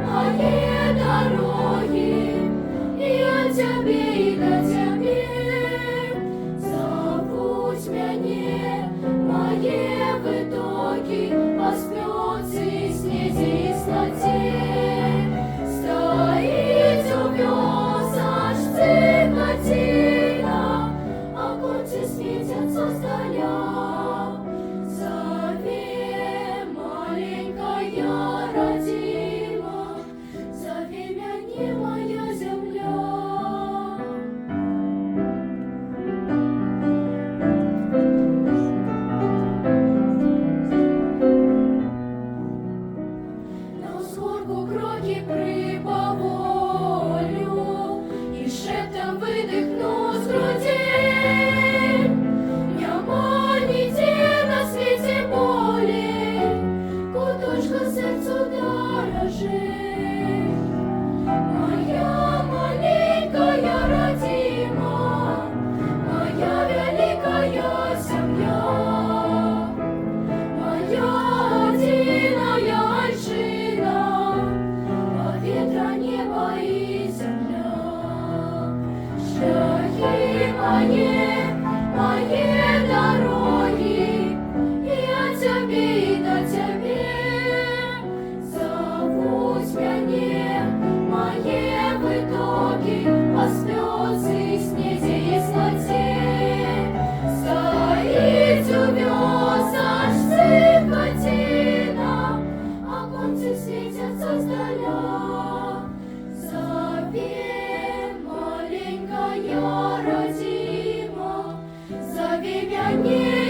моей дороги, я тебе и до тебе. Забудь меня, мои витоки, поспется и снеди и слоте. Стоит увёсаж цикатина, оконцы светятся сдаля. Зови, маленькая родима, зови меня, моя земля. На узгорку кроки прибаволю и шептом выдохну с груди. Нема нигде на свете боли, куточка сердцу дорожит. Моя маленькая родима, моя великая земля, моя одиная альшина, от ветра небо и земля. Шляхи мои дороги, я тебе и до тебе. Забудь меня, мои витоки, поспется и снеди и слоте. Стоит увёсаж цикатина, оконцы светятся сдаля. Зови, маленькая родима, зови меня.